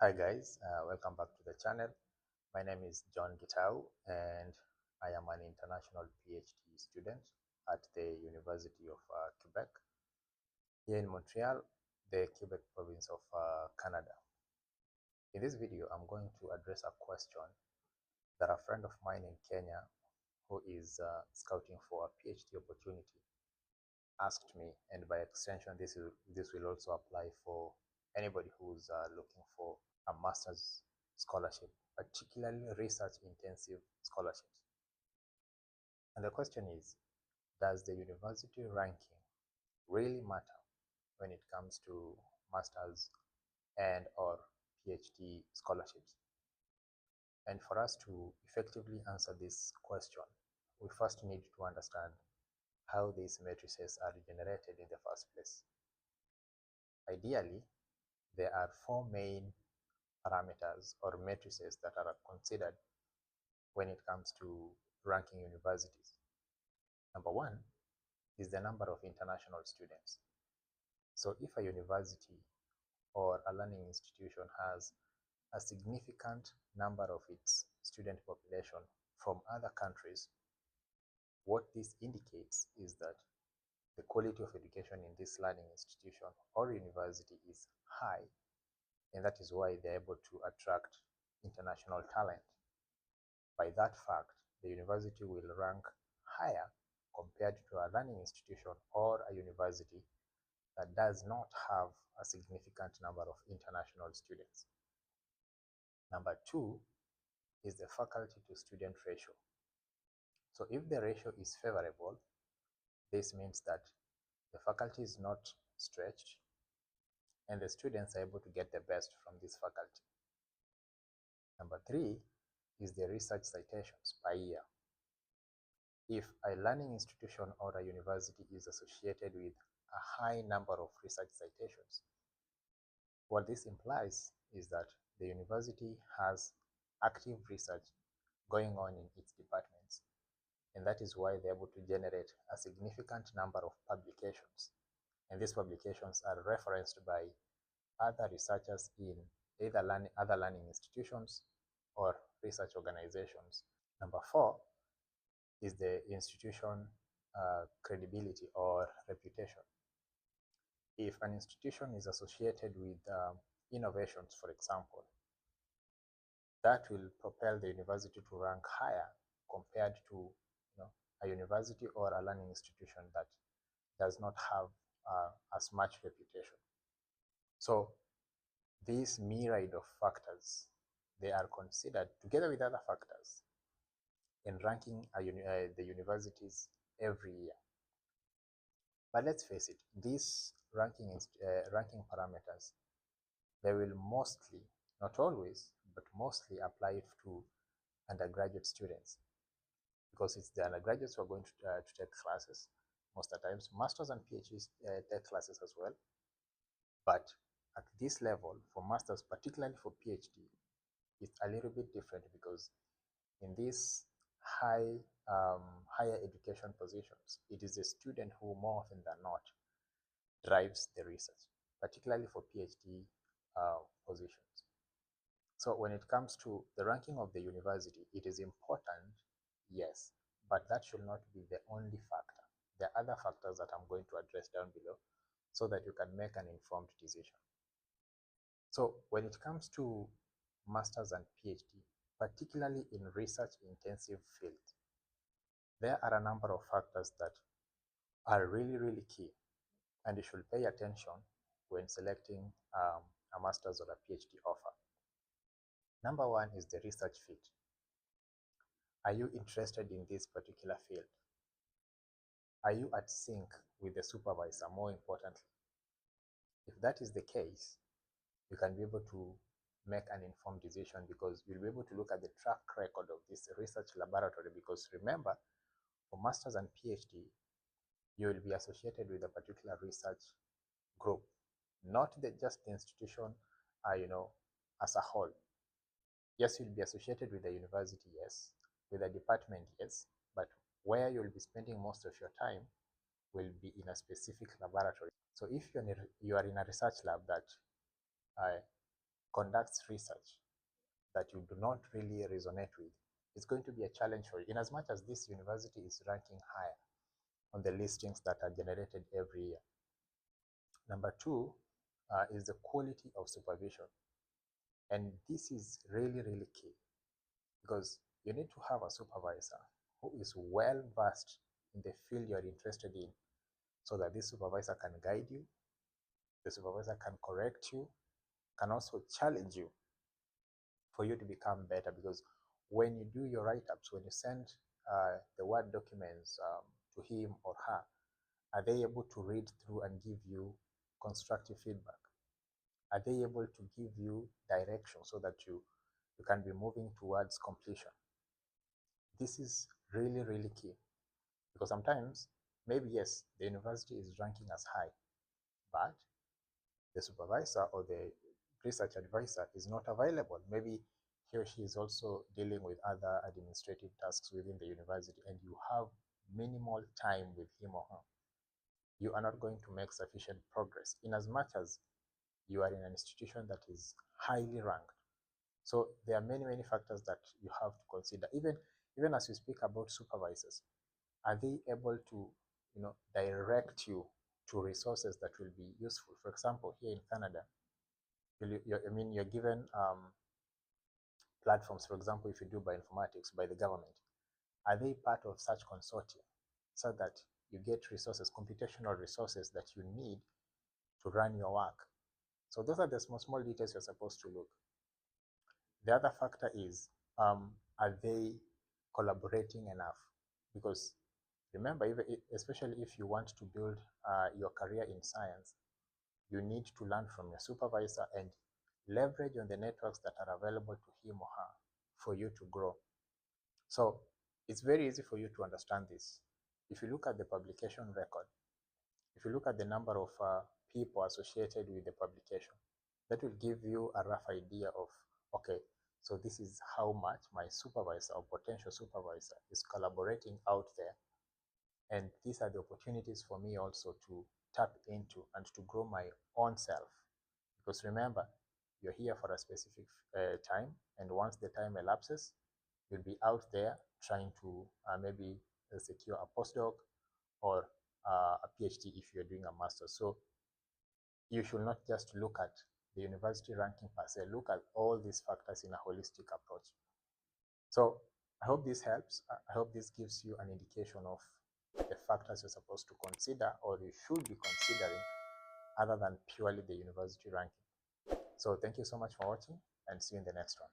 Hi guys, welcome back to the channel. My name is John Gitau and I am an international PhD student at the University of Quebec here in Montreal, the Quebec province of Canada. In this video, I'm going to address a question that a friend of mine in Kenya who is scouting for a PhD opportunity asked me, and by extension, this will also apply for anybody who's looking for a master's scholarship, particularly research-intensive scholarships. And the question is, does the university ranking really matter when it comes to master's and or PhD scholarships? And for us to effectively answer this question, we first need to understand how these matrices are generated in the first place. Ideally, there are four main parameters or matrices that are considered when it comes to ranking universities. Number one is the number of international students. So if a university or a learning institution has a significant number of its student population from other countries, what this indicates is that the quality of education in this learning institution or university is high, and that is why they're able to attract international talent. By that fact, the university will rank higher compared to a learning institution or a university that does not have a significant number of international students. Number two is the faculty to student ratio. So if the ratio is favorable, this means that the faculty is not stretched and the students are able to get the best from this faculty. Number three is the research citations per year. If a learning institution or a university is associated with a high number of research citations, what this implies is that the university has active research going on in its departments, and that is why they're able to generate a significant number of publications. And these publications are referenced by other researchers in either other learning institutions or research organizations. Number four is the institution credibility or reputation. If an institution is associated with innovations, for example, that will propel the university to rank higher compared to a university or a learning institution that does not have as much reputation. So these myriad of factors, they are considered together with other factors in ranking the universities every year. But let's face it, these ranking parameters, they will mostly, not always, but mostly apply to undergraduate students, because it's the undergraduates who are going to take classes most of the times. Masters and PhDs take classes as well. But at this level, for masters, particularly for PhD, it's a little bit different, because in these higher education positions, it is the student who more often than not drives the research, particularly for PhD positions. So when it comes to the ranking of the university, it is important, yes, but that should not be the only factor. There are other factors that I'm going to address down below so that you can make an informed decision. So when it comes to masters and PhD, particularly in research-intensive fields, there are a number of factors that are really, really key, and you should pay attention when selecting a master's or a PhD offer. Number one is the research fit. Are you interested in this particular field? Are you at sync with the supervisor, more importantly? If that is the case, you can be able to make an informed decision, because you'll be able to look at the track record of this research laboratory. Because remember, for masters and PhD, you will be associated with a particular research group, not just the institution, as a whole. Yes, you'll be associated with the university, yes, with a department, yes, but where you'll be spending most of your time will be in a specific laboratory. So if you are in a research lab that conducts research that you do not really resonate with, it's going to be a challenge for you, in as much as this university is ranking higher on the listings that are generated every year. Number two is the quality of supervision. And this is really, really key, because you need to have a supervisor who is well versed in the field you're interested in, so that this supervisor can guide you, the supervisor can correct you, can also challenge you for you to become better. Because when you do your write-ups, when you send the Word documents to him or her, are they able to read through and give you constructive feedback? Are they able to give you direction so that you can be moving towards completion? This is really, really key, because sometimes maybe, yes, the university is ranking as high, but the supervisor or the research advisor is not available. Maybe he or she is also dealing with other administrative tasks within the university, and you have minimal time with him or her. You are not going to make sufficient progress, in as much as you are in an institution that is highly ranked. So there are many, many factors that you have to consider. Even as we speak about supervisors, are they able to, direct you to resources that will be useful? For example, here in Canada, you're given platforms. For example, if you do bioinformatics by the government, are they part of such consortia, so that you get resources, computational resources that you need to run your work? So those are the small, small details you're supposed to look. The other factor is, are they collaborating enough? Because remember, especially if you want to build your career in science, you need to learn from your supervisor and leverage on the networks that are available to him or her for you to grow. So it's very easy for you to understand this. If you look at the publication record, if you look at the number of people associated with the publication, that will give you a rough idea of, okay, so this is how much my supervisor or potential supervisor is collaborating out there. And these are the opportunities for me also to tap into and to grow my own self. Because remember, you're here for a specific time, and once the time elapses, you'll be out there trying to maybe secure a postdoc or a PhD if you're doing a master's. So you should not just look at the university ranking per se, look at all these factors in a holistic approach. So I hope this helps. I hope this gives you an indication of the factors you're supposed to consider, or you should be considering, other than purely the university ranking. So thank you so much for watching, and see you in the next one.